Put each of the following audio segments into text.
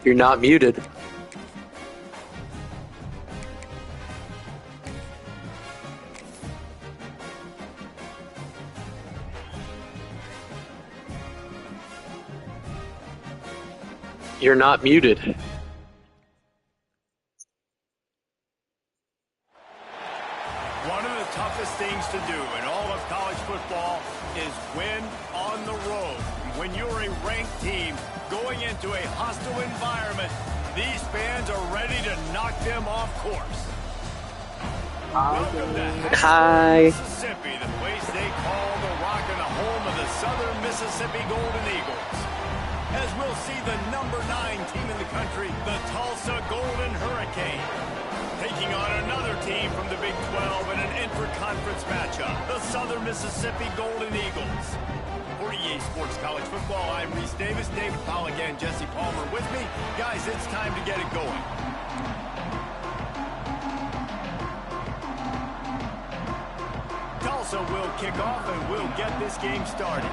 You're not muted. You're not muted. One of the toughest things to do in all of college football is win on the road. When you're a ranked team going into a hostile environment, these fans are ready to knock them off course. Welcome to Mississippi, the place they call the Rock and the home of the Southern Mississippi Golden Eagles. As we'll see the number 9 team in the country, the Tulsa Golden Hurricane, taking on another team from the Big 12 in an intra-conference matchup, the Southern Mississippi Golden Eagles. For EA Sports College Football, I'm Reese Davis, David Pollack, and Jesse Palmer with me. Guys, it's time to get it going. Tulsa will kick off and we'll get this game started.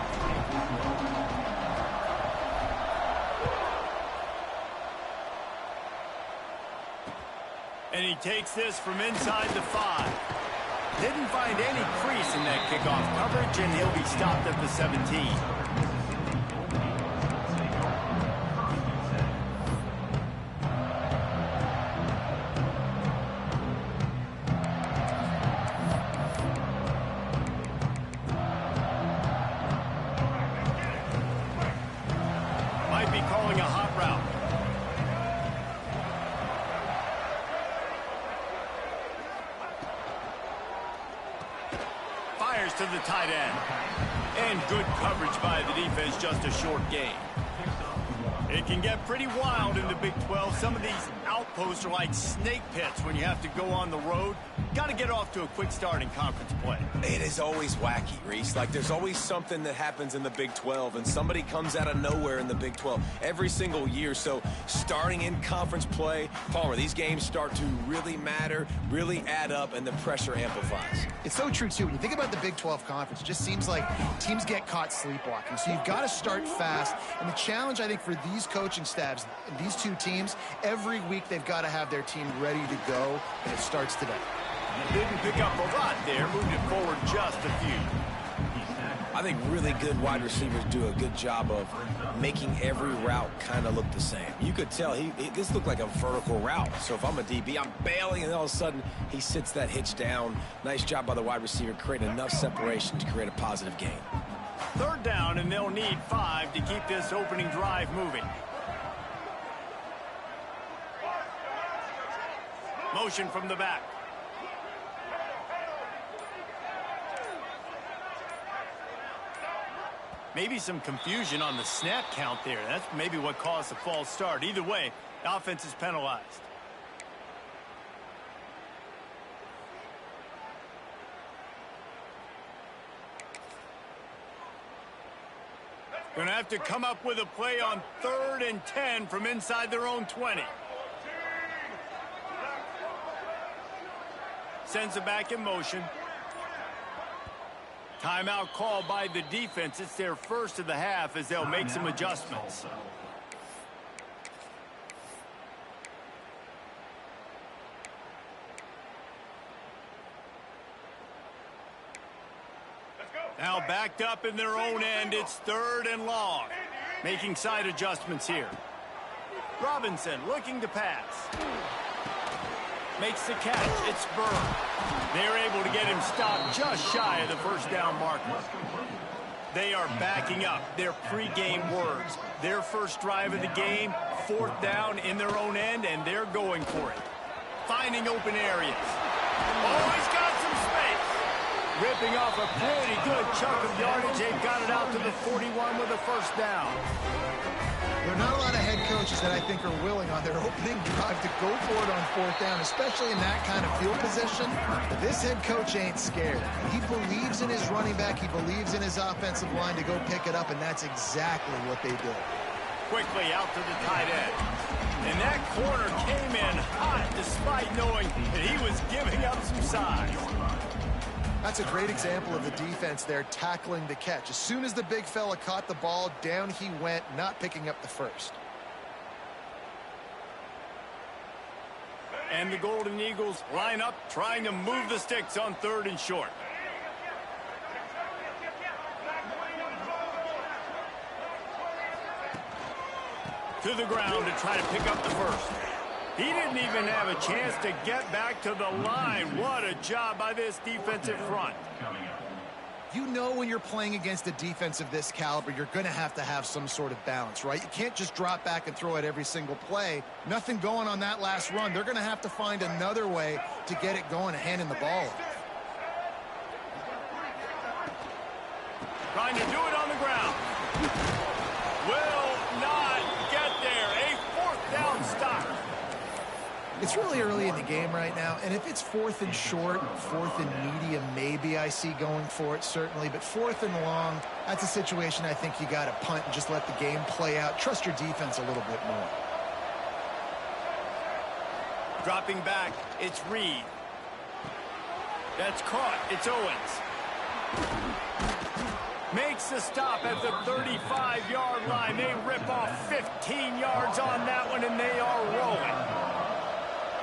And he takes this from inside the 5. Didn't find any crease in that kickoff coverage, and he'll be stopped at the 17. Might be calling a hot route. To the tight end. And good coverage by the defense, just a short gain. It can get pretty wild in the Big 12. Some of these outposts are like snake pits when you have to go on the road. Got to get off to a quick start in conference play. It is always wacky, Reese. Like, there's always something that happens in the Big 12, and somebody comes out of nowhere in the Big 12 every single year. So, starting in conference play, Palmer, these games start to really matter, really add up, and the pressure amplifies. It's so true, too. When you think about the Big 12 Conference, it just seems like teams get caught sleepwalking. So, you've got to start fast. And the challenge, I think, for these coaching staffs, these two teams, every week they've got to have their team ready to go, and it starts today. Didn't pick up a lot there, moved it forward just a few. I think really good wide receivers do a good job of making every route kind of look the same. You could tell this looked like a vertical route. So if I'm a DB, I'm bailing, and all of a sudden he sits that hitch down. Nice job by the wide receiver, creating enough separation to create a positive gain. Third down, and they'll need 5 to keep this opening drive moving. Motion from the back. Maybe some confusion on the snap count there. That's maybe what caused the false start. Either way, the offense is penalized. Going to have to come up with a play on 3rd and 10 from inside their own 20. Sends it back in motion. Timeout called by the defense. It's their first of the half as they'll make some adjustments. Now backed up in their own end. It's 3rd and long. Making side adjustments here. Robinson looking to pass. Makes the catch. It's Burr. They're able to get him stopped just shy of the first down marker. They are backing up their pregame words. Their first drive of the game, 4th down in their own end, and they're going for it. Finding open areas. Oh, he's got some space. Ripping off a pretty good chunk of yardage. They've got it out to the 41 with a first down. There are not a lot of head coaches that I think are willing on their opening drive to go for it on 4th down, especially in that kind of field position. But this head coach ain't scared. He believes in his running back. He believes in his offensive line to go pick it up, and that's exactly what they did. Quickly out to the tight end. And that corner came in hot despite knowing that he was giving up some size. That's a great example of the defense there tackling the catch. As soon as the big fella caught the ball, down he went, not picking up the first. And the Golden Eagles line up, trying to move the sticks on 3rd and short. To the ground to try to pick up the first. He didn't even have a chance to get back to the line. What a job by this defensive front. You know when you're playing against a defense of this caliber, you're going to have some sort of balance, right? You can't just drop back and throw it every single play. Nothing going on that last run. They're going to have to find another way to get it going and handing the ball off. Trying to do it on the ground. Will not get there. A 4th down stop. It's really early in the game right now, and if it's 4th and short, 4th and medium, maybe I see going for it, certainly. But 4th and long, that's a situation I think you got to punt and just let the game play out. Trust your defense a little bit more. Dropping back, it's Reed. That's caught. It's Owens. Makes the stop at the 35-yard line. They rip off 15 yards on that one, and they are rolling.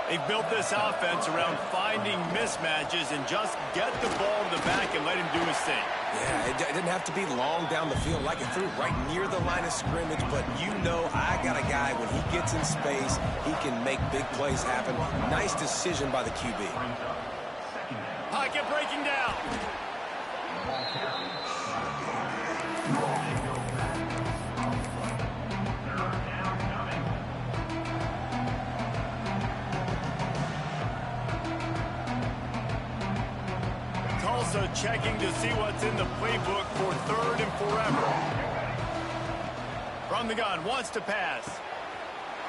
They've built this offense around finding mismatches and just get the ball to the back and let him do his thing. Yeah, it didn't have to be long down the field like it threw right near the line of scrimmage, but you know I got a guy, when he gets in space, he can make big plays happen. Nice decision by the QB. Pocket breaking down. Tulsa checking to see what's in the playbook for 3rd and forever. From the gun, wants to pass.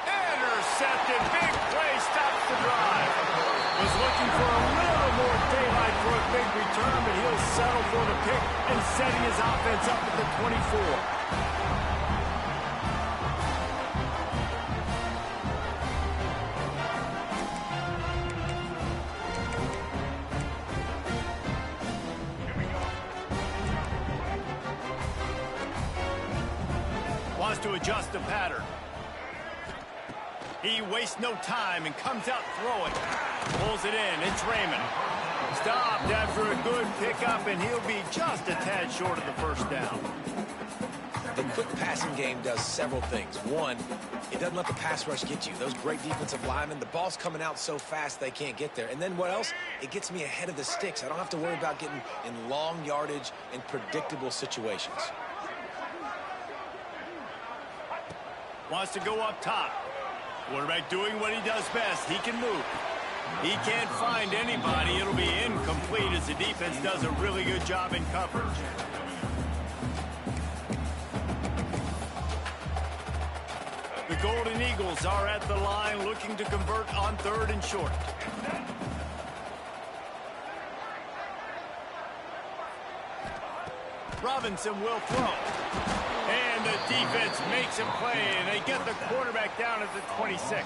Intercepted, big play, stops the drive. Was looking for a little more daylight for a big return, but he'll settle for the pick and setting his offense up at the 24. Wants to adjust the pattern. He wastes no time and comes out throwing. Pulls it in. It's Raymond. Stopped after a good pickup, and he'll be just a tad short of the 1st down. The quick passing game does several things. One, it doesn't let the pass rush get you. Those great defensive linemen, the ball's coming out so fast they can't get there. And then what else? It gets me ahead of the sticks. I don't have to worry about getting in long yardage and predictable situations. Wants to go up top. Quarterback doing what he does best. He can move. He can't find anybody. It'll be incomplete as the defense does a really good job in coverage. The Golden Eagles are at the line looking to convert on 3rd and short. Robinson will throw. And the defense makes a play, and they get the quarterback down at the 26.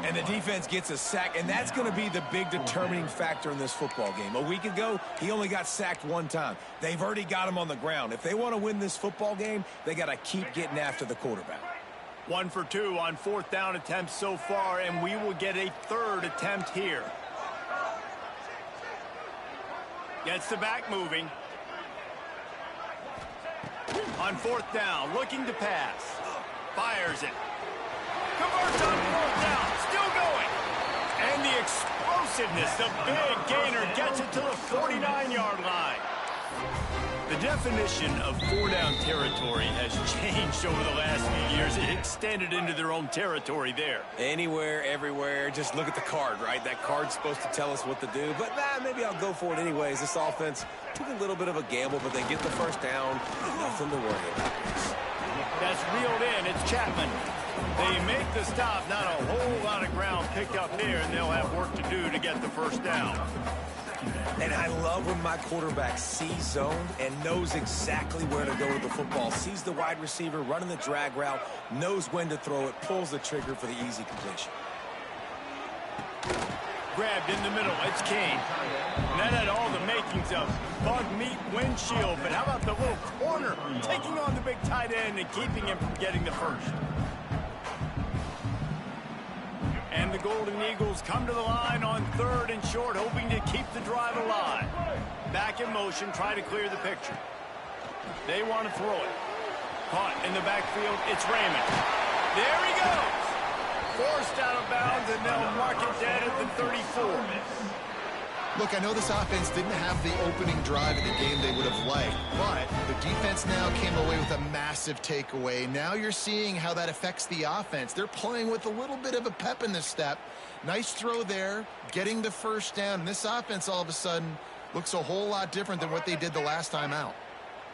And the defense gets a sack, and that's going to be the big determining factor in this football game. A week ago, he only got sacked 1 time. They've already got him on the ground. If they want to win this football game, they got to keep getting after the quarterback. 1 for 2 on 4th down attempts so far, and we will get a 3rd attempt here. Gets the back moving. On 4th down, looking to pass. Fires it. Converts on 4th down, still going. And the explosiveness, the big gainer gets it to the 49-yard line. The definition of 4-down territory has changed over the last few years. It extended into their own territory there. Anywhere, everywhere, just look at the card, right? That card's supposed to tell us what to do, but maybe I'll go for it anyways. This offense took a little bit of a gamble, but they get the 1st down. Nothing to worry about. That's reeled in. It's Chapman. They make the stop. Not a whole lot of ground picked up there, and they'll have work to do to get the 1st down. And I love when my quarterback sees zone and knows exactly where to go with the football. Sees the wide receiver running the drag route, knows when to throw it, pulls the trigger for the easy completion. Grabbed in the middle. It's Kane. And that had all the makings of bug meat windshield. But how about the little corner taking on the big tight end and keeping him from getting the 1st? And the Golden Eagles come to the line on 3rd and short, hoping to keep the drive alive. Back in motion, try to clear the picture. They want to throw it. Caught in the backfield, it's Raymond. There he goes. Forced out of bounds, and they'll mark it dead at the 34. Look, I know this offense didn't have the opening drive of the game they would have liked, but the defense now came away with a massive takeaway. Now you're seeing how that affects the offense. They're playing with a little bit of a pep in the step. Nice throw there, getting the first down. And this offense all of a sudden looks a whole lot different than what they did the last time out.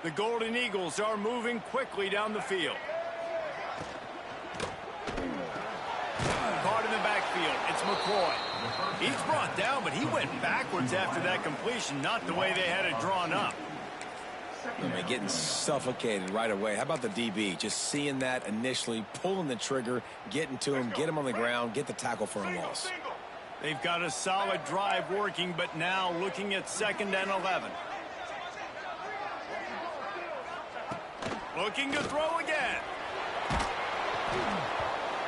The Golden Eagles are moving quickly down the field. Caught in the backfield, it's McCoy. He's brought down, but he went backwards after that completion, not the way they had it drawn up. They're getting suffocated right away. How about the DB? Just seeing that initially, pulling the trigger, getting to him, get him on the ground, get the tackle for a loss. They've got a solid drive working, but now looking at 2nd and 11. Looking to throw again.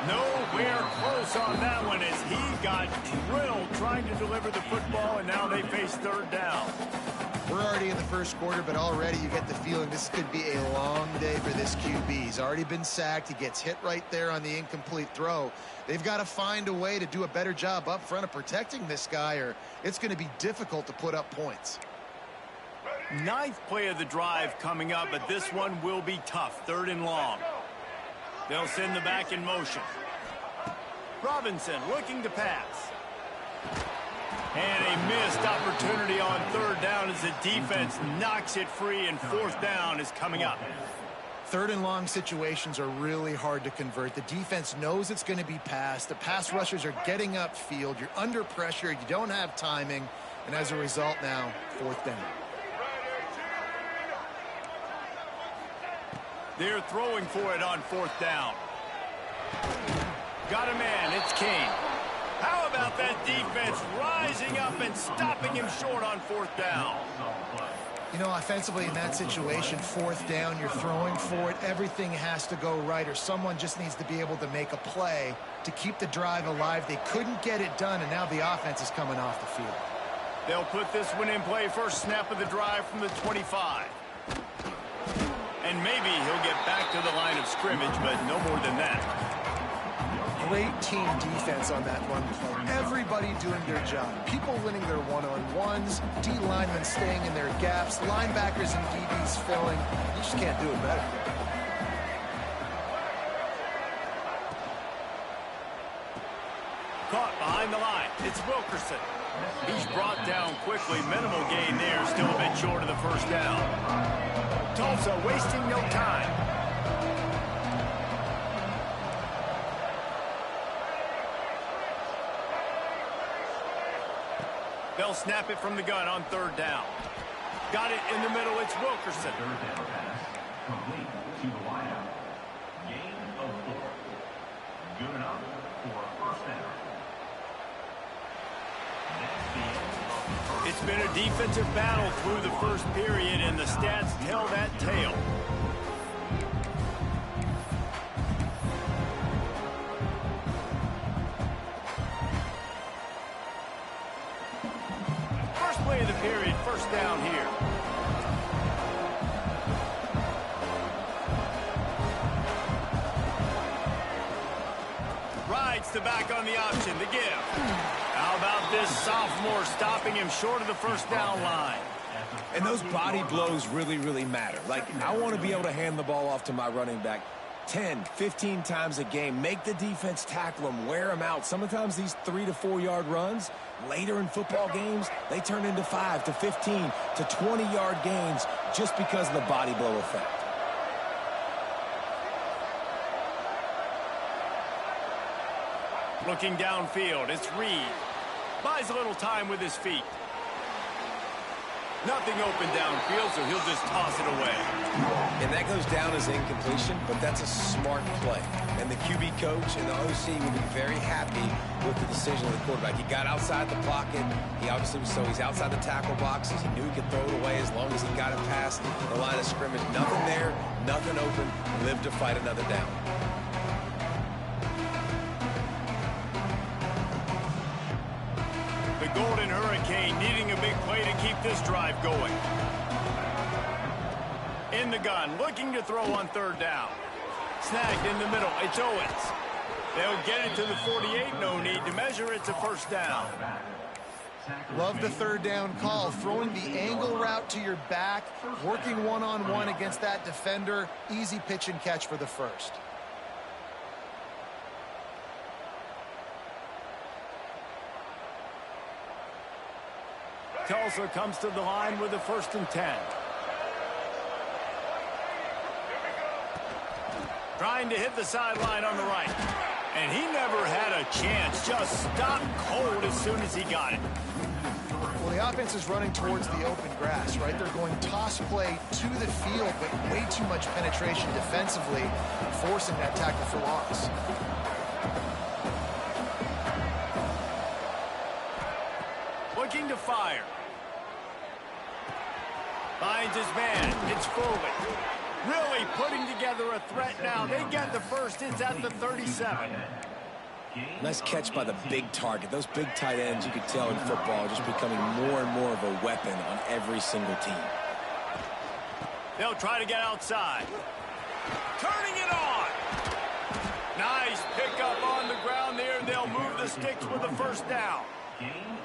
Nowhere close on that one as he got drilled trying to deliver the football, and now they face 3rd down. We're already in the first quarter, but already you get the feeling this could be a long day for this QB. He's already been sacked. He gets hit right there on the incomplete throw. They've got to find a way to do a better job up front of protecting this guy, or it's going to be difficult to put up points. 9th play of the drive coming up, but this one will be tough. 3rd and long. They'll send the back in motion. Robinson looking to pass. And a missed opportunity on 3rd down as the defense knocks it free, and 4th down is coming up. 3rd and long situations are really hard to convert. The defense knows it's going to be passed. The pass rushers are getting upfield. You're under pressure. You don't have timing. And as a result now, 4th down. They're throwing for it on 4th down. Got a man, it's King. How about that defense rising up and stopping him short on 4th down? You know, offensively in that situation, 4th down, you're throwing for it. Everything has to go right, or someone just needs to be able to make a play to keep the drive alive. They couldn't get it done, and now the offense is coming off the field. They'll put this one in play. First snap of the drive from the 25. And maybe he'll get back to the line of scrimmage, but no more than that. Great team defense on that run play. Everybody doing their job. People winning their one-on-ones, D linemen staying in their gaps, linebackers and DBs filling. You just can't do it better. Caught behind the line. It's Wilkerson. He's brought down quickly. Minimal gain there. Still a bit short of the first down. Tulsa wasting no time. They'll snap it from the gun on 3rd down. Got it in the middle. It's Wilkerson. 3rd down pass. Complete to the wideout. Gain of 4. Good enough for a first down. It's been a defensive battle through the first period, and the stats tell that tale. First play of the period, first down here. Rides the back on the option, the give. How about this sophomore stopping him short of the first down line? And those body blows really, really matter. Like, I want to be able to hand the ball off to my running back 10, 15 times a game. Make the defense tackle him, wear him out. Sometimes these 3 to 4 yard runs, later in football games, they turn into 5 to 15 to 20 yard gains just because of the body blow effect. Looking downfield, it's Reed. Buys a little time with his feet. Nothing open downfield, so he'll just toss it away. And that goes down as incompletion, but that's a smart play. And the QB coach and the OC will be very happy with the decision of the quarterback. He got outside the pocket. He obviously was, so he's outside the tackle boxes. He knew he could throw it away as long as he got it past the line of scrimmage. Nothing there, nothing open. Lived to fight another down. Golden Hurricane needing a big play to keep this drive going. In the gun, looking to throw on third down. Snagged in the middle, it's Owens. They'll get it to the 48, no need to measure, it's a first down. Love the third down call, throwing the angle route to your back, working one-on-one against that defender. Easy pitch and catch for the first. Tulsa comes to the line with a 1st and 10. Trying to hit the sideline on the right. And he never had a chance. Just stopped cold as soon as he got it. Well, the offense is running towards the open grass, right? They're going toss play to the field, but way too much penetration defensively, forcing that tackle for loss. Looking to fire. Finds his man. It's Foley. Really putting together a threat now. They get the first. It's at the 37. Nice catch by the big target. Those big tight ends, you could tell in football, are just becoming more and more of a weapon on every single team. They'll try to get outside. Turning it on. Nice pickup on the ground there. They'll move the sticks with a first down.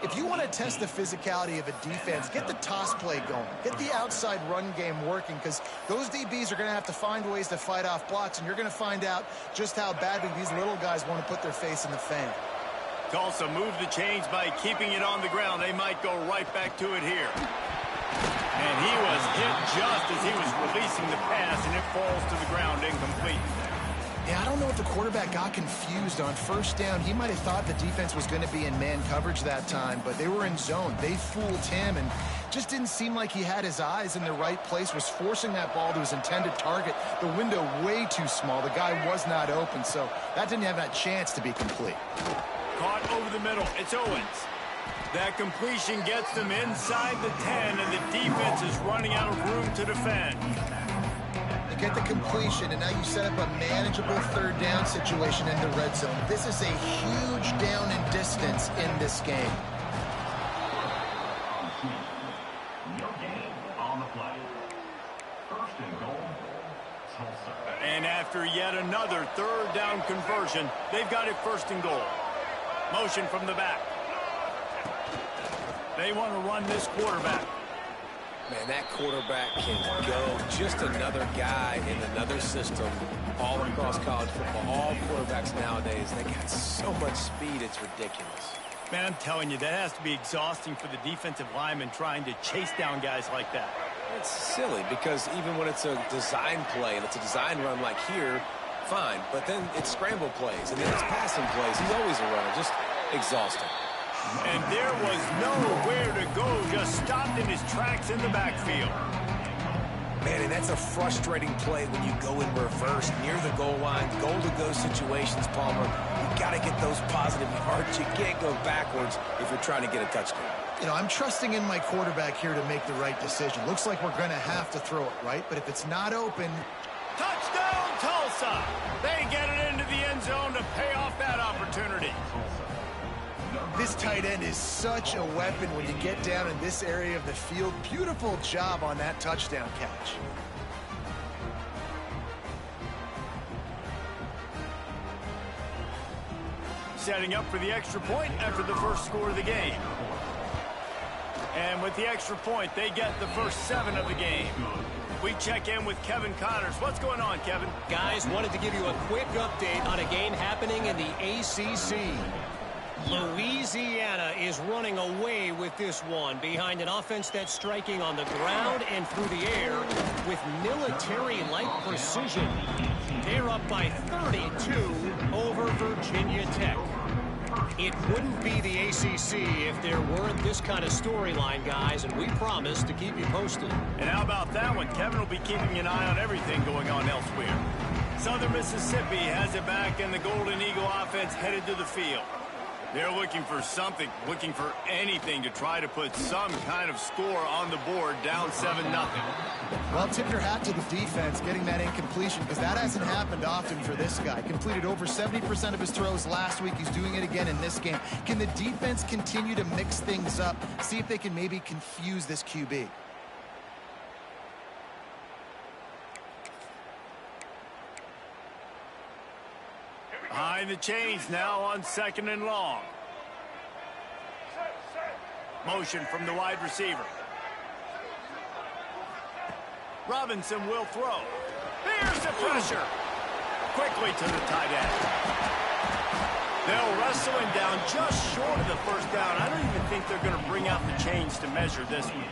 If you want to test the physicality of a defense, get the toss play going. Get the outside run game working, because those DBs are going to have to find ways to fight off blocks, and you're going to find out just how badly these little guys want to put their face in the fan. Tulsa moved the chains by keeping it on the ground. They might go right back to it here. And he was hit just as he was releasing the pass, and it falls to the ground incomplete. Yeah, I don't know if the quarterback got confused on first down. He might have thought the defense was going to be in man coverage that time, but they were in zone. They fooled him and just didn't seem like he had his eyes in the right place, was forcing that ball to his intended target. The window way too small. The guy was not open, so that didn't have that chance to be complete. Caught over the middle. It's Owens. That completion gets them inside the 10, and the defense is running out of room to defend. Get the completion, and now you set up a manageable third down situation in the red zone. This is a huge down in distance in this game. No gain on the play. 1st and goal, Tulsa. And after yet another third down conversion, they've got it 1st and goal. Motion from the back. They want to run this quarterback. Man, that quarterback can go. Just another guy in another system all across college football. All quarterbacks nowadays, they got so much speed, it's ridiculous. Man, I'm telling you, that has to be exhausting for the defensive lineman trying to chase down guys like that. It's silly because even when it's a design play and it's a design run like here, fine. But then it's scramble plays and then it's passing plays. He's always a runner. Just exhausting. And there was nowhere to go, just stopped in his tracks in the backfield. Man, and that's a frustrating play when you go in reverse near the goal line, goal-to-go situations, Palmer. You got to get those positive yards. You can't go backwards if you're trying to get a touchdown. You know, I'm trusting in my quarterback here to make the right decision. Looks like we're going to have to throw it, right? But if it's not open... Touchdown, Tulsa! They get it into the end zone to pay off that opportunity. This tight end is such a weapon when you get down in this area of the field. Beautiful job on that touchdown catch. Setting up for the extra point after the first score of the game. And with the extra point, they get the first 7 of the game. We check in with Kevin Connors. What's going on, Kevin? Guys, wanted to give you a quick update on a game happening in the ACC. Louisiana is running away with this one behind an offense that's striking on the ground and through the air with military-like precision. They're up by 32 over Virginia Tech. It wouldn't be the ACC if there weren't this kind of storyline, guys, and we promise to keep you posted. And how about that one? Kevin will be keeping an eye on everything going on elsewhere. Southern Mississippi has it back, and the Golden Eagle offense headed to the field. They're looking for something, looking for anything to try to put some kind of score on the board, down 7-0. Well, tip your hat to the defense getting that incompletion, because that hasn't happened often for this guy. Completed over 70% of his throws last week. He's doing it again in this game. Can the defense continue to mix things up? See if they can maybe confuse this QB. Behind the chains now on 2nd and long. Motion from the wide receiver. Robinson will throw. Here's the pressure. Quickly to the tight end. They'll wrestle him down just short of the first down. I don't even think they're going to bring out the chains to measure this one.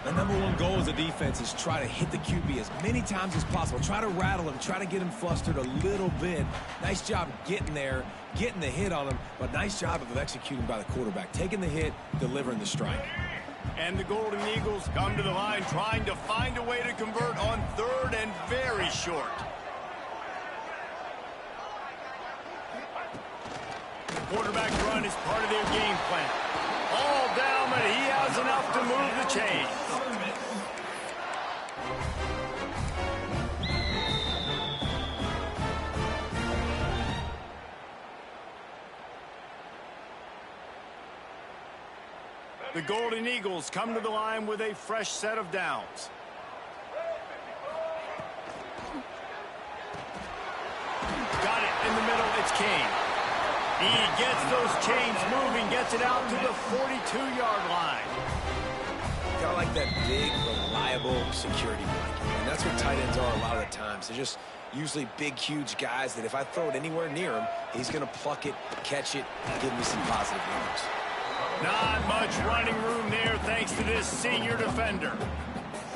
The #1 goal as a defense is try to hit the QB as many times as possible. Try to rattle him, try to get him flustered a little bit. Nice job getting there, getting the hit on him, but nice job of executing by the quarterback. Taking the hit, delivering the strike. And the Golden Eagles come to the line trying to find a way to convert on 3rd and very short. Quarterback run is part of their game plan. All down, but he has enough to move the chains. The Golden Eagles come to the line with a fresh set of downs. Got it in the middle, it's Kane. He gets those chains moving, gets it out to the 42-yard line. Got like that big, reliable security blanket. And that's what tight ends are a lot of the times. They're just usually big, huge guys that if I throw it anywhere near him, he's going to pluck it, catch it, and give me some positive yards. Not much running room there thanks to this senior defender.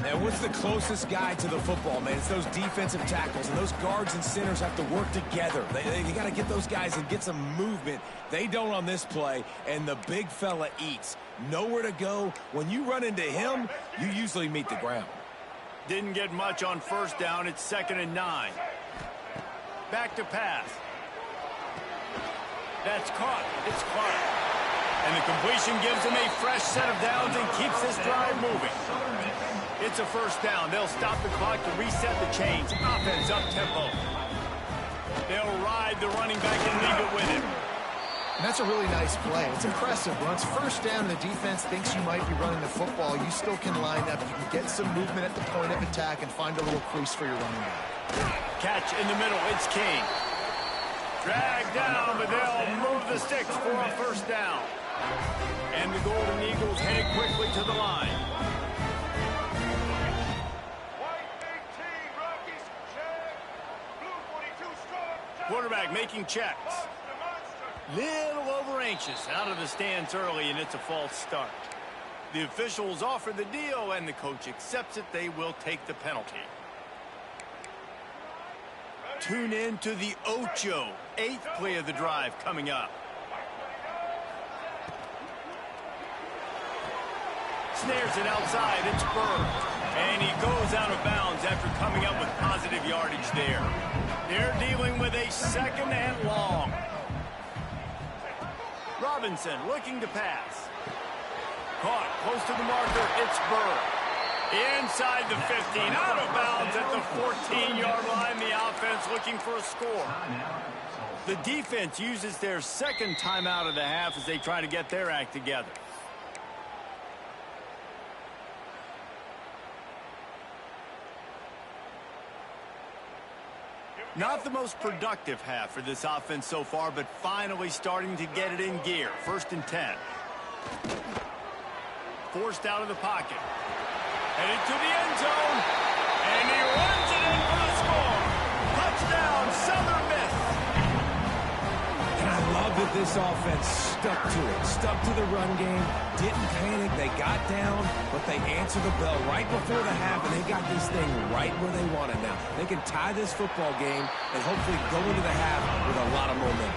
And what's the closest guy to the football, man? It's those defensive tackles, and those guards and centers have to work together. They got to get those guys and get some movement. They don't on this play, and the big fella eats. Nowhere to go. When you run into him, you usually meet the ground. Didn't get much on 1st down. It's 2nd and 9. Back to pass. That's caught. It's Clark. And the completion gives him a fresh set of downs and keeps this drive moving. It's a 1st down. They'll stop the clock to reset the chains. Offense up tempo. They'll ride the running back and leave it with him. And that's a really nice play. It's impressive. When it's 1st down and the defense thinks you might be running the football, you still can line up. You can get some movement at the point of attack and find a little crease for your running back. Catch in the middle. It's Kane. Dragged down, but they'll move the sticks for a 1st down. And the Golden Eagles headed quickly to the line. Quarterback making checks. Little over anxious out of the stance early, and it's a false start. The officials offer the deal, and the coach accepts it. They will take the penalty. Tune in to the Ocho, 8th play of the drive coming up. Snares it outside, it's Bird. And he goes out of bounds after coming up with positive yardage there. They're dealing with a 2nd and long. Robinson looking to pass. Caught close to the marker, it's Bird. Inside the 15, out of bounds at the 14-yard line. The offense looking for a score. The defense uses their 2nd timeout of the half as they try to get their act together. Not the most productive half for this offense so far, but finally starting to get it in gear. 1st and 10. Forced out of the pocket. Headed to the end zone. And he runs it in for the score. Touchdown, Southern Miss. And I love that this offense stuck to it. Stuck to the run game. Didn't panic. They got down, but they answered the bell right before the half, and they got this thing right where they want it now. They can tie this football game and hopefully go into the half with a lot of momentum.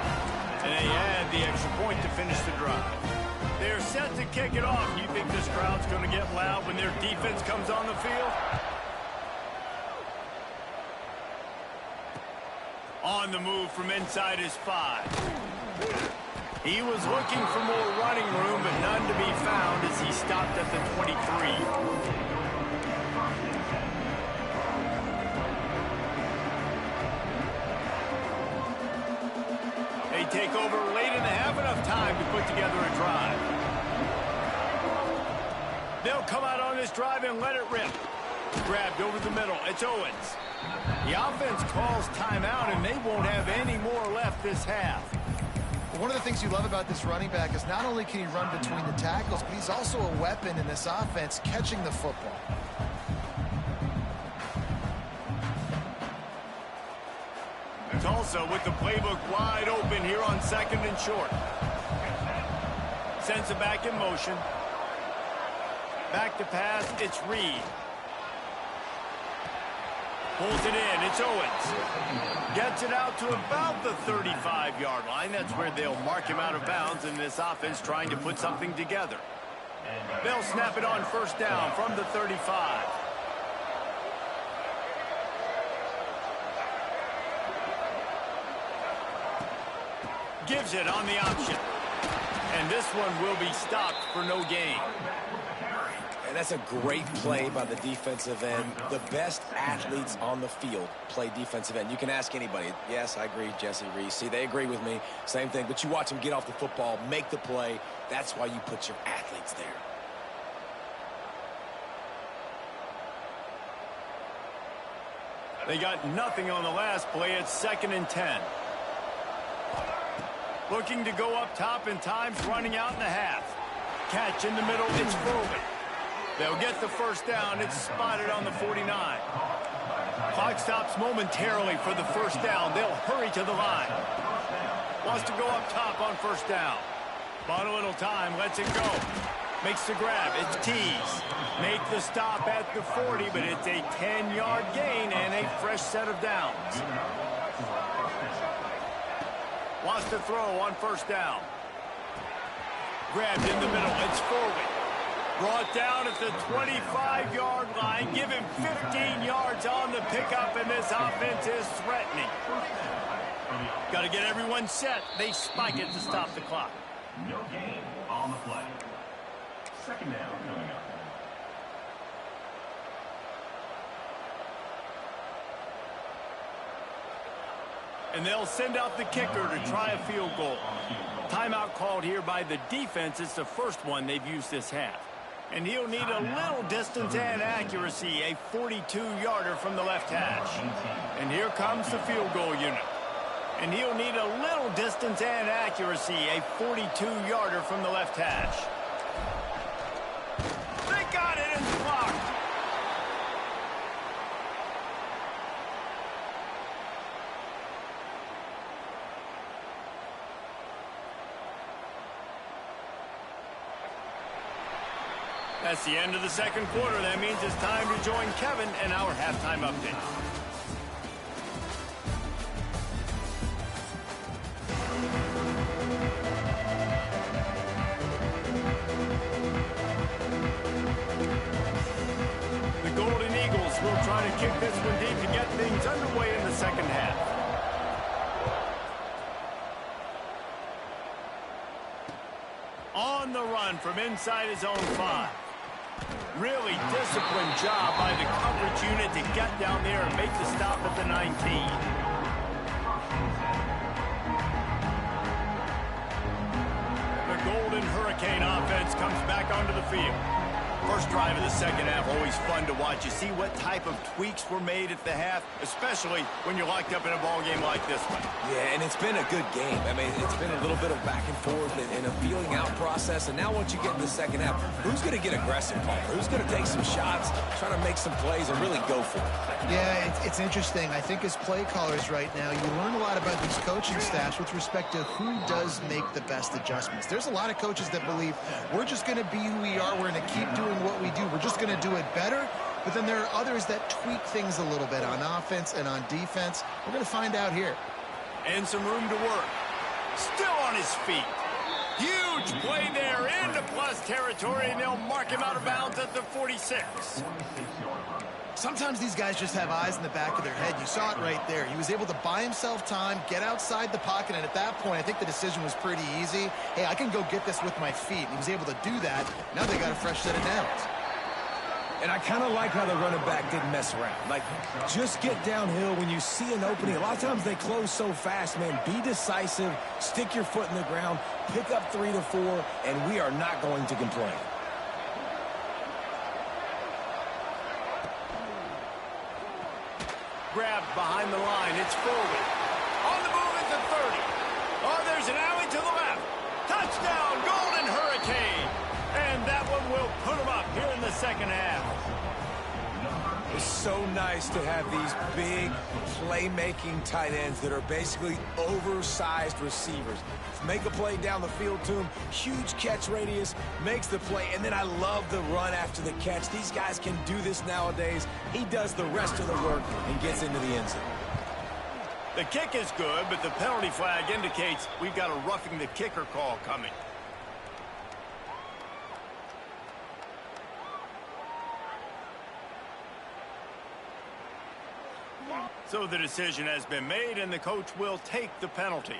And they add the extra point to finish the drive. They're set to kick it off. You think this crowd's going to get loud when their defense comes on the field? On the move from inside his 5. He was looking for more running room, but none to be found as he stopped at the 23. They take over late and have enough time to put together a drive. They'll come out on this drive and let it rip. Grabbed over the middle. It's Owens. The offense calls timeout, and they won't have any more left this half. One of the things you love about this running back is not only can he run between the tackles, but he's also a weapon in this offense catching the football. Tulsa with the playbook wide open here on 2nd and short. Sends it back in motion. Back to pass, it's Reed. Pulls it in, it's Owens. Gets it out to about the 35-yard line. That's where they'll mark him out of bounds in this offense trying to put something together. They'll snap it on 1st down from the 35. Gives it on the option. And this one will be stopped for no gain. And that's a great play by the defensive end. The best athletes on the field play defensive end. You can ask anybody. Yes, I agree, Jesse Reese. See, they agree with me. Same thing. But you watch them get off the football, make the play. That's why you put your athletes there. They got nothing on the last play. It's 2nd and 10. Looking to go up top, and time's running out in the half. Catch in the middle, it's Foley. They'll get the 1st down. It's spotted on the 49. Clock stops momentarily for the 1st down. They'll hurry to the line. Wants to go up top on 1st down. Bought a little time, lets it go. Makes the grab, it's Tees. Make the stop at the 40, but it's a 10-yard gain and a fresh set of downs. Wants to throw on 1st down. Grabbed in the middle. It's Foley. Brought down at the 25-yard line. Give him 15 yards on the pickup, and this offense is threatening. Got to get everyone set. They spike it to stop the clock. No gain on the play. 2nd down coming up. And they'll send out the kicker to try a field goal. Timeout called here by the defense. It's the first one they've used this half. And he'll need a little distance and accuracy, a 42-yarder from the left hash. And here comes the field goal unit. And he'll need a little distance and accuracy, a 42-yarder from the left hash. They got it and blocked. That's the end of the 2nd quarter. That means it's time to join Kevin in our halftime update. The Golden Eagles will try to kick this one deep to get things underway in the 2nd half. On the run from inside his own 5. Really disciplined job by the coverage unit to get down there and make the stop at the 19. The Golden Hurricane offense comes back onto the field. First drive of the 2nd half, always fun to watch. You see what type of tweaks were made at the half, especially when you're locked up in a ball game like this one. Yeah, and it's been a good game. I mean, it's been a little bit of back and forth and a feeling out process. And now once you get in the 2nd half, who's going to get aggressive, Paul? Who's going to take some shots, try to make some plays, and really go for it? Yeah, it's interesting. I think as play callers right now, you learn a lot about these coaching staffs with respect to who does make the best adjustments. There's a lot of coaches that believe we're just going to be who we are. We're going to keep doing what we do. We're just going to do it better. But then there are others that tweak things a little bit on offense and on defense. We're going to find out here. And some room to work. Still on his feet. Huge play there into plus territory, and they'll mark him out of bounds at the 46. Sometimes these guys just have eyes in the back of their head. You saw it right there. He was able to buy himself time, get outside the pocket, and at that point, I think the decision was pretty easy. Hey, I can go get this with my feet. And he was able to do that. Now they got a fresh set of downs. And I kind of like how the running back didn't mess around. Like, just get downhill when you see an opening. A lot of times they close so fast, man. Be decisive, stick your foot in the ground, pick up 3 to 4, and we are not going to complain. Grabbed behind the line. It's forward. On the move at the 30. Oh, there's an alley to the left. Touchdown, Golden Hurricane. And that one will put them up here in the second half. It's so nice to have these big playmaking tight ends that are basically oversized receivers. Make a play down the field to him, huge catch radius, makes the play, and then I love the run after the catch. These guys can do this nowadays. He does the rest of the work and gets into the end zone. The kick is good, but the penalty flag indicates we've got a roughing the kicker call coming. So the decision has been made, and the coach will take the penalty.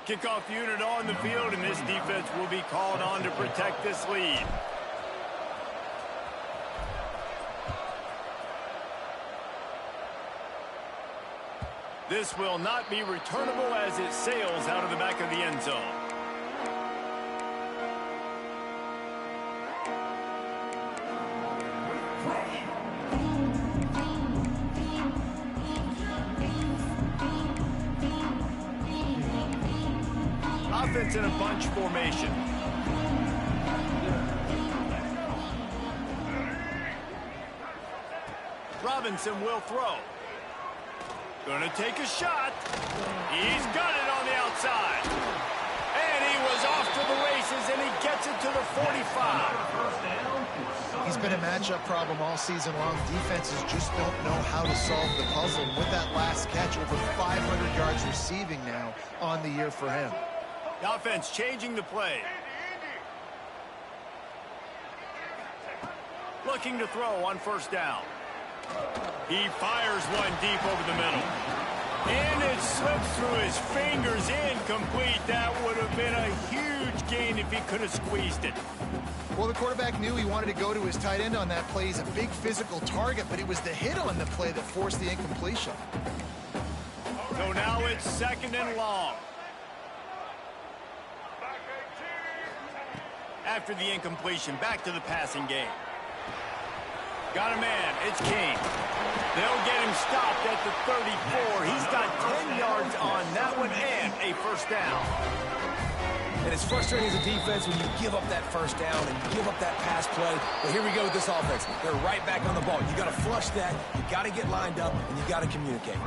Kickoff unit on the field, and this defense will be called on to protect this lead. This will not be returnable as it sails out of the back of the end zone. Offense in a bunch formation. Robinson will throw. Gonna take a shot. He's got it on the outside. And he was off to the races, and he gets it to the 45. He's been a matchup problem all season long. Defenses just don't know how to solve the puzzle. And with that last catch, over 500 yards receiving now on the year for him. The offense changing the play. Looking to throw on first down. He fires one deep over the middle. And it slips through his fingers, incomplete. That would have been a huge gain if he could have squeezed it. Well, the quarterback knew he wanted to go to his tight end on that play. He's a big physical target, but it was the hit on the play that forced the incompletion. So now it's second and long. After the incompletion, back to the passing game. Got a man. It's King. They'll get him stopped at the 34. He's got 10 yards on that one and a first down. And it's frustrating as a defense when you give up that first down and give up that pass play. But here we go with this offense. They're right back on the ball. You got to flush that. You got to get lined up, and you got to communicate.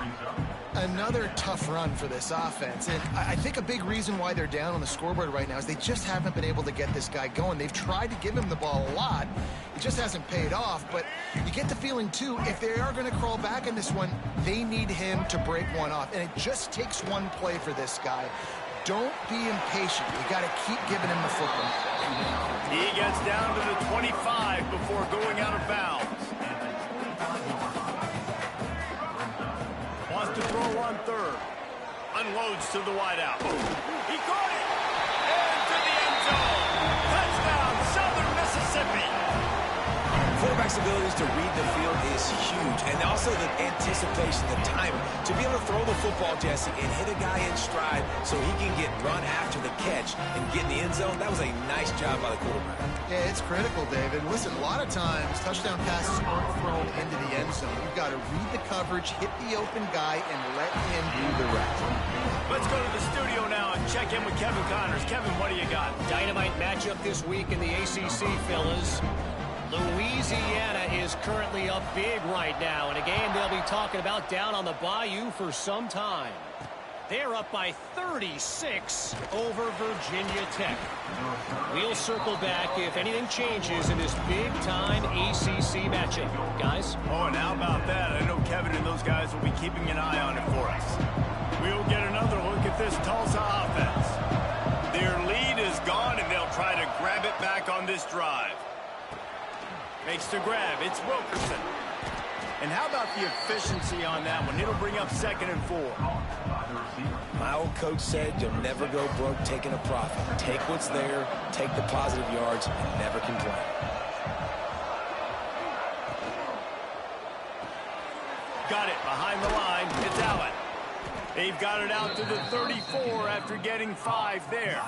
Another tough run for this offense, and I think a big reason why they're down on the scoreboard right now is they just haven't been able to get this guy going. They've tried to give him the ball a lot. It just hasn't paid off, but you get the feeling, too, if they are going to crawl back in this one, they need him to break one off, and it just takes one play for this guy. Don't be impatient. You got to keep giving him the football. He gets down to the 25 before going out of bounds. Wants to throw on third. Unloads to the wideout. He caught it! And to the end zone. Touchdown, Southern Mississippi. Quarterback's abilities to read the field is huge. And also the anticipation, the timing. To be able to throw the football, Jesse, and hit a guy in stride so he can get run after the catch and get in the end zone, that was a nice job by the quarterback. Yeah, it's critical, David. Listen, a lot of times, touchdown passes aren't thrown into the end zone. You've got to read the coverage, hit the open guy, and let him do the rest. Let's go to the studio now and check in with Kevin Connors. Kevin, what do you got? Dynamite matchup this week in the ACC, fellas. Louisiana is currently up big right now in a game they'll be talking about down on the Bayou for some time. They're up by 36 over Virginia Tech. We'll circle back if anything changes in this big-time ACC matchup. Guys? Oh, and how about that? I know Kevin and those guys will be keeping an eye on it for us. We'll get another look at this Tulsa offense. Their lead is gone, and they'll try to grab it back on this drive. Makes the grab. It's Wilkerson. And how about the efficiency on that one? It'll bring up 2nd and 4. My old coach said you'll never go broke taking a profit. Take what's there, take the positive yards, and never complain. Got it behind the line. It's Allen. They've got it out to the 34 after getting 5 there.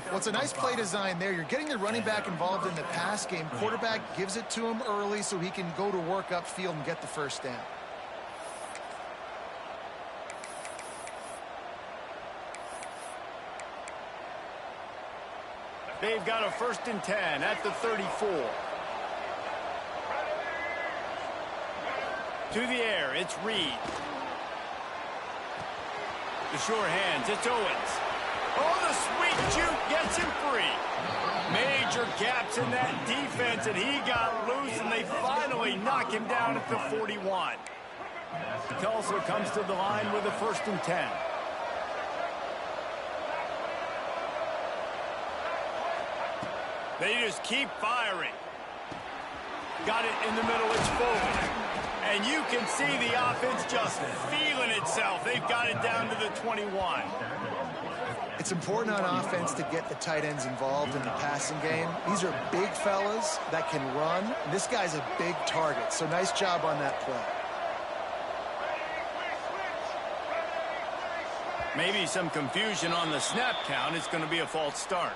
Well, it's a nice play design there. You're getting the running back involved in the pass game. Quarterback gives it to him early so he can go to work upfield and get the first down. They've got a 1st and 10 at the 34. To the air, it's Reed. The sure hands, it's Owens. Oh, the sweet juke gets him free. Major gaps in that defense, and he got loose, and they finally knock him down at the 41. Tulsa comes to the line with a 1st and 10. They just keep firing. Got it in the middle, it's Foley. And you can see the offense just feeling itself. They've got it down to the 21. It's important on offense to get the tight ends involved in the passing game. These are big fellas that can run. And this guy's a big target, so nice job on that play. Maybe some confusion on the snap count. It's going to be a false start.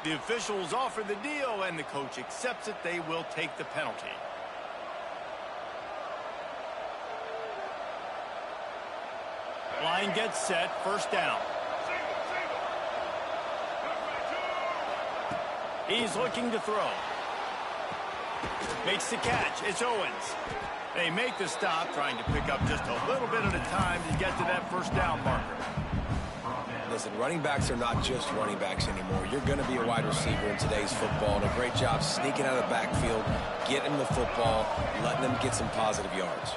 The officials offer the deal, and the coach accepts it. They will take the penalty. Line gets set, 1st down. He's looking to throw. Makes the catch. It's Owens. They make the stop, trying to pick up just a little bit at a time to get to that 1st down marker. Listen, running backs are not just running backs anymore. You're going to be a wide receiver in today's football, and a great job sneaking out of the backfield, getting the football, letting them get some positive yards.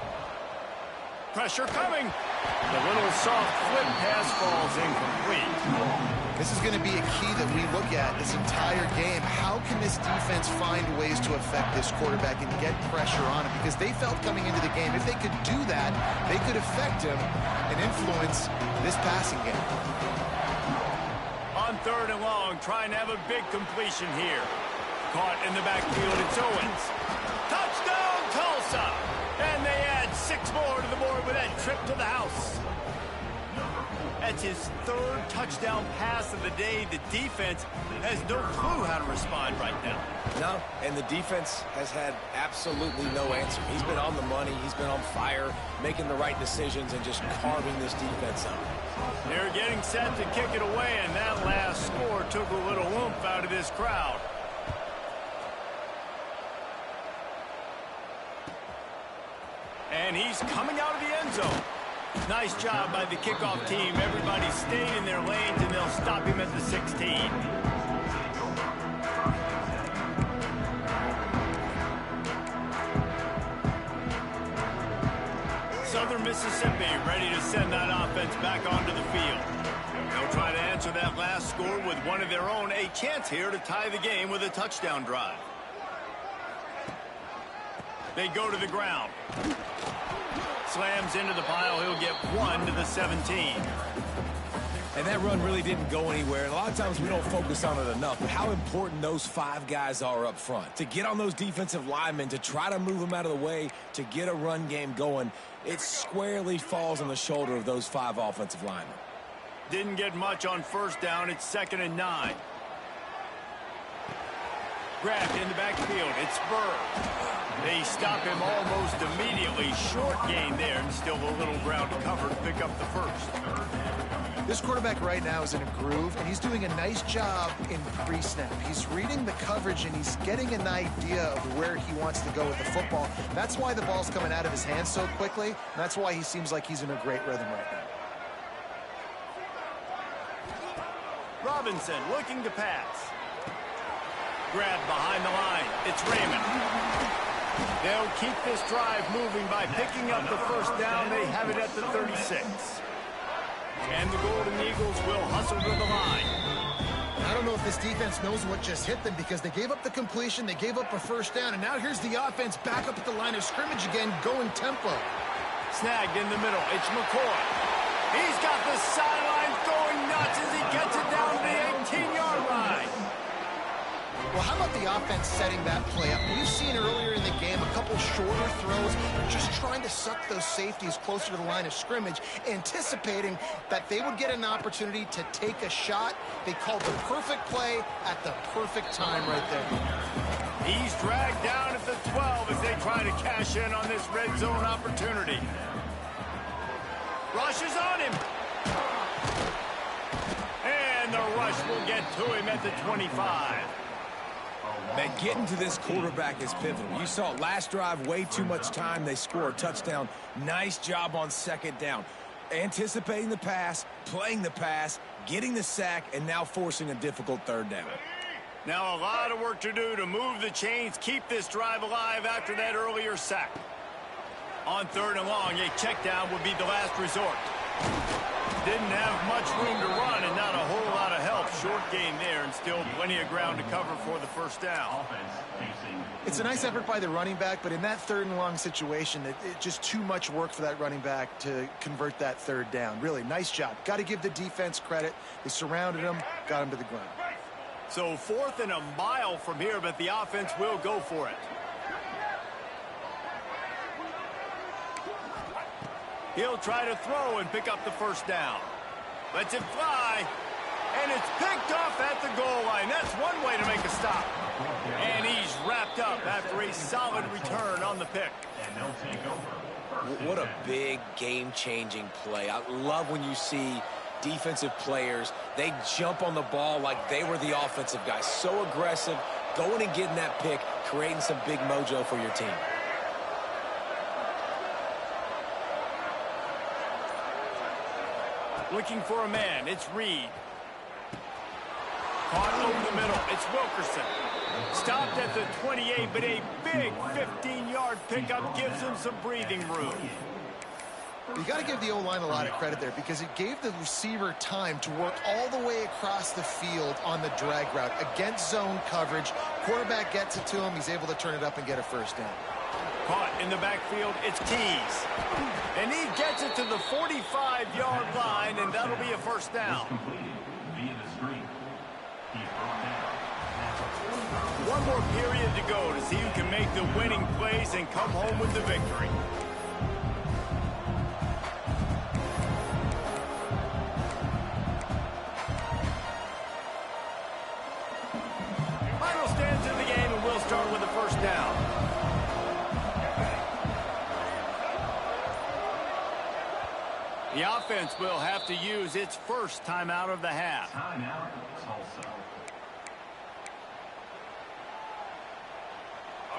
Pressure coming. The little soft flip pass falls incomplete. This is going to be a key that we look at this entire game. How can this defense find ways to affect this quarterback and get pressure on him? Because they felt coming into the game, if they could do that, they could affect him and influence this passing game. On 3rd and long, trying to have a big completion here. Caught in the backfield, it's Owens. Touchdown, Tulsa! And they add 6 more to the board with that trip to the house. That's his 3rd touchdown pass of the day. The defense has no clue how to respond right now. No, and the defense has had absolutely no answer. He's been on the money. He's been on fire, making the right decisions and just carving this defense up. They're getting set to kick it away, and that last score took a little oomph out of this crowd. And he's coming out of the end zone. Nice job by the kickoff team. Everybody stayed in their lanes, and they'll stop him at the 16. Southern Mississippi ready to send that offense back onto the field. They'll try to answer that last score with one of their own. A chance here to tie the game with a touchdown drive. They go to the ground. Slams into the pile. He'll get 1 to the 17. And that run really didn't go anywhere. And a lot of times we don't focus on it enough. But how important those 5 guys are up front. To get on those defensive linemen, to try to move them out of the way, to get a run game going, it squarely falls on the shoulder of those 5 offensive linemen. Didn't get much on 1st down. It's 2nd and 9. Grabbed in the backfield. It's Burr. They stop him almost immediately. Short gain there, and still a little ground to cover to pick up the 1st. This quarterback right now is in a groove, and he's doing a nice job in pre-snap. He's reading the coverage, and he's getting an idea of where he wants to go with the football. That's why the ball's coming out of his hands so quickly, and that's why he seems like he's in a great rhythm right now. Robinson looking to pass. Grabbed behind the line. It's Raymond. They'll keep this drive moving by picking up the 1st down. They have it at the 36. And the Golden Eagles will hustle to the line. I don't know if this defense knows what just hit them because they gave up the completion, they gave up a first down, and now here's the offense back up at the line of scrimmage again, going tempo. Snagged in the middle. It's McCoy. He's got the sidelines going nuts as he gets it down to the 18-yard line. Well, how about the offense setting that play up? We've seen earlier in the game a couple shorter throws, just trying to suck those safeties closer to the line of scrimmage, anticipating that they would get an opportunity to take a shot. They called the perfect play at the perfect time right there. He's dragged down at the 12 as they try to cash in on this red zone opportunity. Rush is on him. And the rush will get to him at the 25. Man, getting to this quarterback is pivotal. You saw it last drive, way too much time. They score a touchdown. Nice job on second down. Anticipating the pass, playing the pass, getting the sack, and now forcing a difficult third down. Now a lot of work to do to move the chains, keep this drive alive after that earlier sack. On third and long, a check down would be the last resort. Didn't have much room to run and not a whole lot of help. Short game there and still plenty of ground to cover for the first down. It's a nice effort by the running back, but in that third and long situation, it's just too much work for that running back to convert that third down. Really, nice job. Got to give the defense credit. They surrounded him, got him to the ground. So 4th and a mile from here, but the offense will go for it. He'll try to throw and pick up the first down. Lets it fly, and it's picked off at the goal line. That's one way to make a stop. And he's wrapped up after a solid return on the pick. What a big game-changing play. I love when you see defensive players, they jump on the ball like they were the offensive guys. So aggressive, going and getting that pick, creating some big mojo for your team. Looking for a man, it's Reed. Caught over the middle, it's Wilkerson. Stopped at the 28, but a big 15-yard pickup gives him some breathing room. You got to give the O-line a lot of credit there because it gave the receiver time to work all the way across the field on the drag route against zone coverage. Quarterback gets it to him. He's able to turn it up and get a first down. Caught in the backfield, it's Keys. And he gets it to the 45-yard line, and that'll be a first down. One more period to go to see who can make the winning plays and come home with the victory. Final stands in the game, and we'll start with the first down. The offense will have to use its first timeout of the half. Timeout, Tulsa.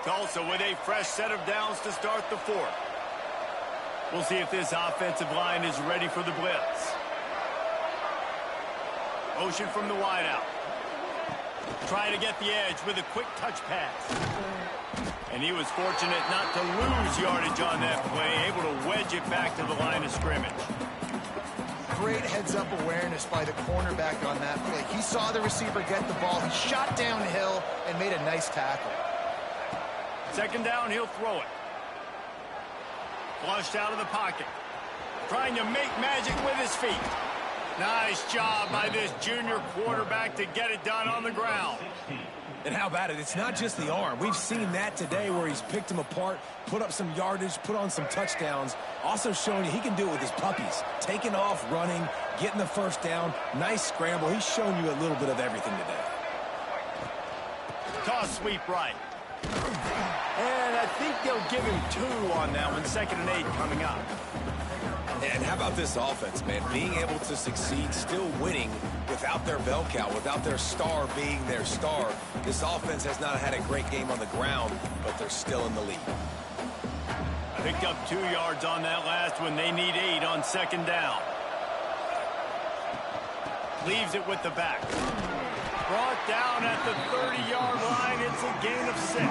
Tulsa with a fresh set of downs to start the 4th. We'll see if this offensive line is ready for the blitz. Motion from the wideout. Trying to get the edge with a quick touch pass. And he was fortunate not to lose yardage on that play, able to wedge it back to the line of scrimmage. Great heads-up awareness by the cornerback on that play. He saw the receiver get the ball. He shot downhill and made a nice tackle. Second down, he'll throw it. Flushed out of the pocket. Trying to make magic with his feet. Nice job by this junior quarterback to get it done on the ground. And how about it? It's not just the arm. We've seen that today where he's picked them apart, put up some yardage, put on some touchdowns. Also showing you he can do it with his puppies. Taking off, running, getting the first down. Nice scramble. He's shown you a little bit of everything today. Toss sweep right. And I think they'll give him 2 on that one. 2nd and 8 coming up. And how about this offense, man? Being able to succeed, still winning without their bell cow, without their star being their star. This offense has not had a great game on the ground, but they're still in the lead. Picked up 2 yards on that last one. They need 8 on 2nd down. Leaves it with the back. Brought down at the 30-yard line. It's a gain of 6.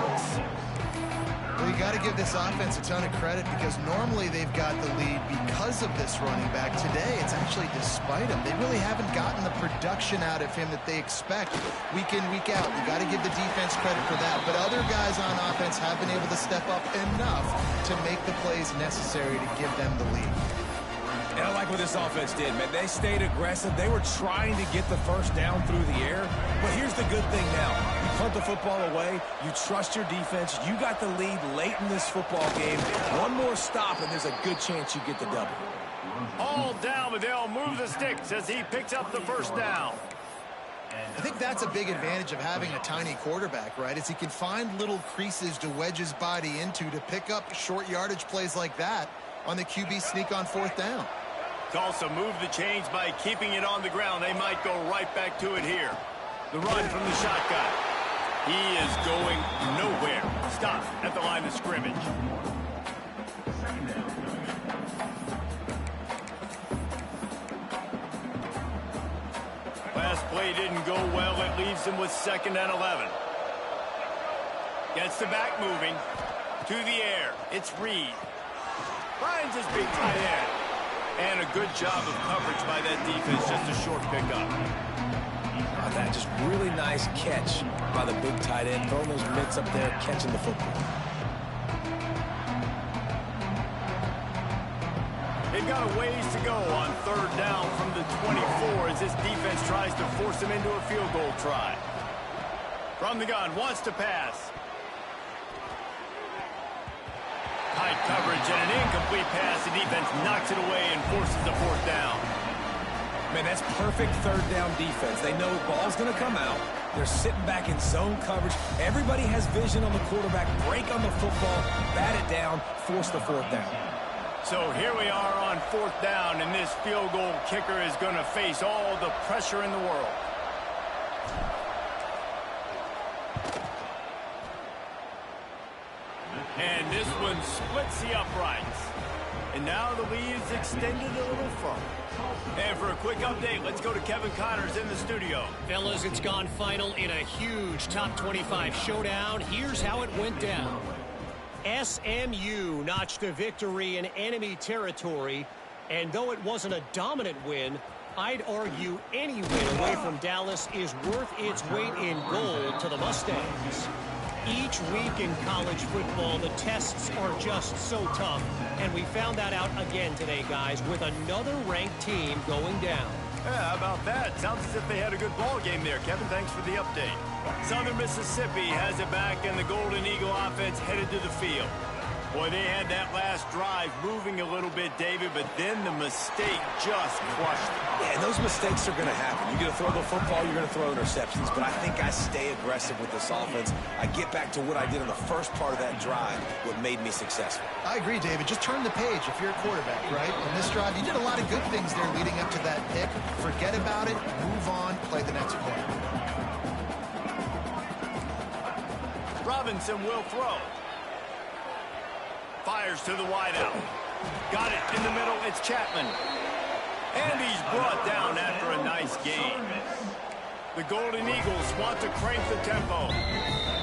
Well, you got to give this offense a ton of credit because normally they've got the lead because of this running back. Today, it's actually despite him. They really haven't gotten the production out of him that they expect week in, week out. You got to give the defense credit for that. But other guys on offense have been able to step up enough to make the plays necessary to give them the lead. And I like what this offense did, man. They stayed aggressive. They were trying to get the first down through the air. But here's the good thing now. You punt the football away. You trust your defense. You got the lead late in this football game. One more stop, and there's a good chance you get the double. All down, but they'll move the sticks as he picks up the first down. I think that's a big advantage of having a tiny quarterback, right? Is he can find little creases to wedge his body into to pick up short yardage plays like that on the QB sneak on fourth down. Tulsa moved the chains by keeping it on the ground. They might go right back to it here. The run from the shotgun. He is going nowhere. Stop at the line of scrimmage. Last play didn't go well. It leaves him with 2nd and 11. Gets the back moving. To the air. It's Reed. Finds his big tight end. And a good job of coverage by that defense. Just a short pickup. That just really nice catch by the big tight end. Throwing those mitts up there, catching the football. They've got a ways to go on 3rd down from the 24 as this defense tries to force him into a field goal try. From the gun, wants to pass. Tight coverage and an incomplete pass. The defense knocks it away and forces the 4th down. Man, that's perfect 3rd down defense. They know the ball's going to come out. They're sitting back in zone coverage. Everybody has vision on the quarterback. Break on the football, bat it down, force the 4th down. So here we are on 4th down, and this field goal kicker is going to face all the pressure in the world. And this one splits the uprights. And now the lead is extended a little further. And for a quick update, let's go to Kevin Connors in the studio. Fellas, it's gone final in a huge top 25 showdown. Here's how it went down. SMU notched a victory in enemy territory, and though it wasn't a dominant win, I'd argue any win away from Dallas is worth its weight in gold to the Mustangs. Each week in college football, the tests are just so tough, and we found that out again today, guys, with another ranked team going down. Yeah, how about that? Sounds as if they had a good ball game there. Kevin, thanks for the update. Southern Mississippi has it back, and the Golden Eagle offense headed to the field. Boy, they had that last drive moving a little bit, David, but then the mistake just crushed them. Yeah, and those mistakes are going to happen. You're going to throw the football, you're going to throw interceptions, but I think I stay aggressive with this offense. I get back to what I did in the first part of that drive, what made me successful. I agree, David. Just turn the page if you're a quarterback, right? On this drive, you did a lot of good things there leading up to that pick. Forget about it, move on, play the next play. Robinson will throw. Fires to the wideout. Got it in the middle. It's Chapman. And he's brought down after a nice gain. The Golden Eagles want to crank the tempo.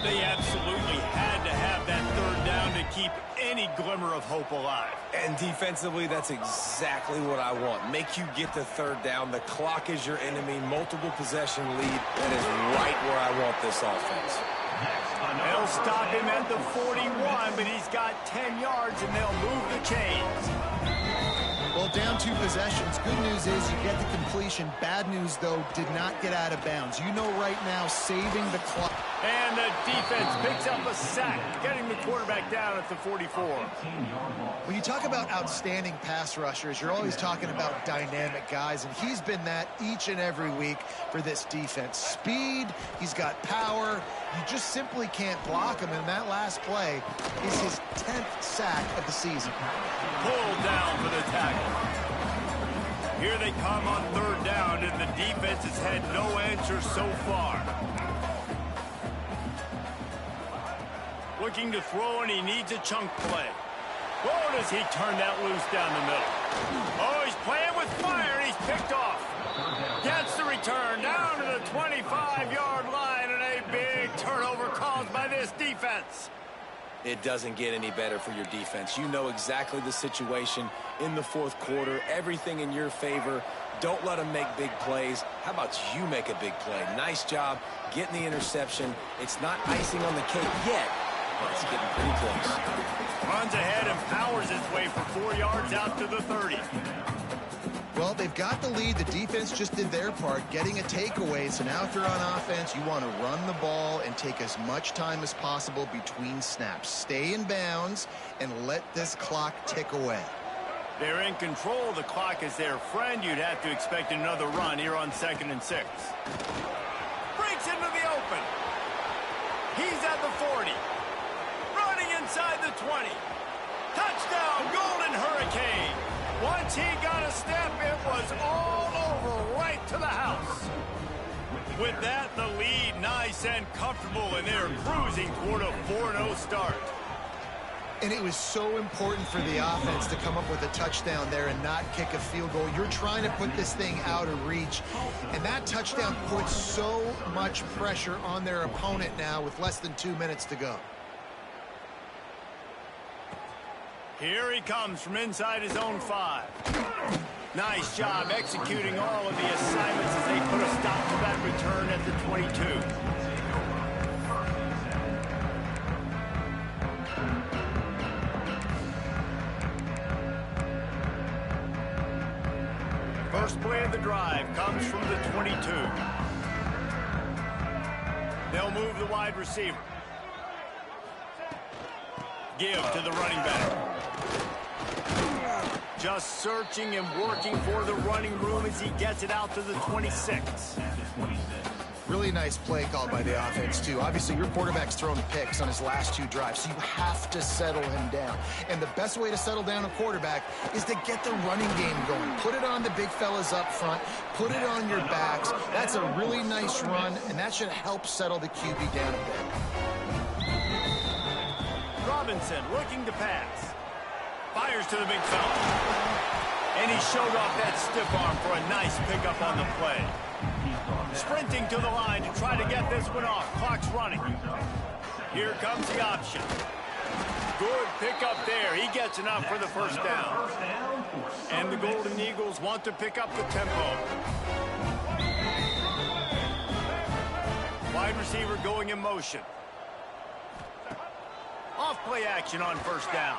They absolutely had to have that 3rd down to keep any glimmer of hope alive. And defensively, that's exactly what I want. Make you get the 3rd down. The clock is your enemy. Multiple possession lead. That is right where I want this offense. They'll stop him at the 41, but he's got 10 yards, and they'll move the chains. Well, down 2 possessions. Good news is you get the completion. Bad news, though, did not get out of bounds. You know right now, saving the clock. And the defense picks up a sack, getting the quarterback down at the 44. When you talk about outstanding pass rushers, you're always talking about dynamic guys, and he's been that each and every week for this defense. Speed, he's got power. You just simply can't block him, and that last play is his 10th sack of the season. Pulled down for the tackle. Here they come on 3rd down, and the defense has had no answer so far. Looking to throw, and he needs a chunk play. Oh, does he turn that loose down the middle? Oh, he's playing with fire, and he's picked off. Gets the return down to the 25-yard line, and a big turnover caused by this defense. It doesn't get any better for your defense. You know exactly the situation in the fourth quarter, everything in your favor. Don't let them make big plays. How about you make a big play? Nice job getting the interception. It's not icing on the cake yet, but it's getting pretty close. Runs ahead and powers his way for 4 yards out to the 30. Well, they've got the lead. The defense just did their part, getting a takeaway. So now if you're on offense, you want to run the ball and take as much time as possible between snaps. Stay in bounds and let this clock tick away. They're in control. The clock is their friend. You'd have to expect another run here on 2nd and 6. Breaks into the open. He's at the 40. Running inside the 20. Touchdown, Golden Hurricane. Once he got a step, it was all over right to the house. With that, the lead nice and comfortable, and they're cruising toward a 4-0 start. And it was so important for the offense to come up with a touchdown there and not kick a field goal. You're trying to put this thing out of reach, and that touchdown puts so much pressure on their opponent now with less than 2 minutes to go. Here he comes from inside his own 5. Nice job executing all of the assignments as they put a stop to that return at the 22. First play of the drive comes from the 22. They'll move the wide receiver. Give to the running back. Just searching and working for the running room as he gets it out to the 26. Really nice play called by the offense, too. Obviously, your quarterback's thrown picks on his last 2 drives, so you have to settle him down. And the best way to settle down a quarterback is to get the running game going. Put it on the big fellas up front. Put it on your backs. That's a really nice run, and that should help settle the QB down a bit. Robinson looking to pass. Fires to the big fella. And he showed off that stiff arm for a nice pickup on the play. Sprinting to the line to try to get this one off. Clock's running. Here comes the option. Good pickup there. He gets enough for the first down. And the Golden Eagles want to pick up the tempo. Wide receiver going in motion. Off play action on first down.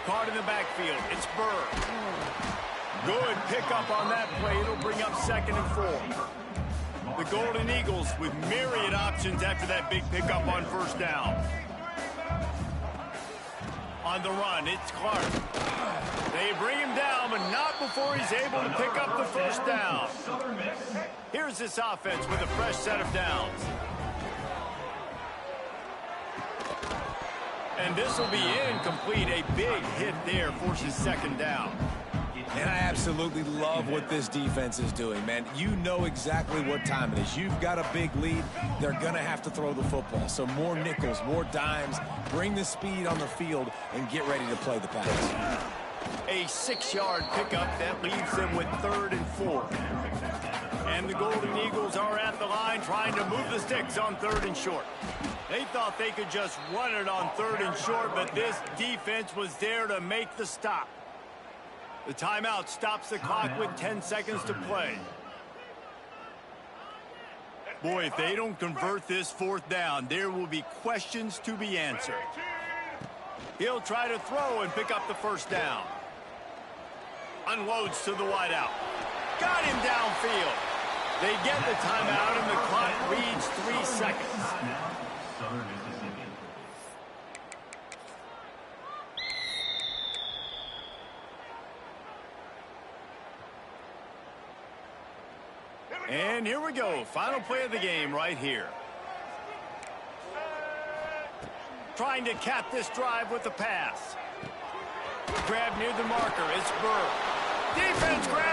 Caught in the backfield. It's Burr. Good pickup on that play. It'll bring up 2nd and 4. The Golden Eagles with myriad options after that big pickup on first down. On the run, it's Clark. They bring him down, but not before he's able to pick up the first down. Here's this offense with a fresh set of downs. And this will be incomplete. A big hit there forces 2nd down. And I absolutely love what this defense is doing, man. You know exactly what time it is. You've got a big lead. They're going to have to throw the football. So more nickels, more dimes. Bring the speed on the field and get ready to play the pass. A 6-yard pickup that leaves them with 3rd and 4. And the Golden Eagles are at the line trying to move the sticks on 3rd and short. They thought they could just run it on 3rd and short, but this defense was there to make the stop. The timeout stops the clock with 10 seconds to play. Boy, if they don't convert this 4th down, there will be questions to be answered. He'll try to throw and pick up the first down. Unloads to the wideout. Got him downfield. They get the timeout, and the clock reads 3 seconds. Southern Mississippi. And here we go. Final play of the game right here. Trying to cap this drive with the pass. Grab near the marker. It's Burr. Defense grab.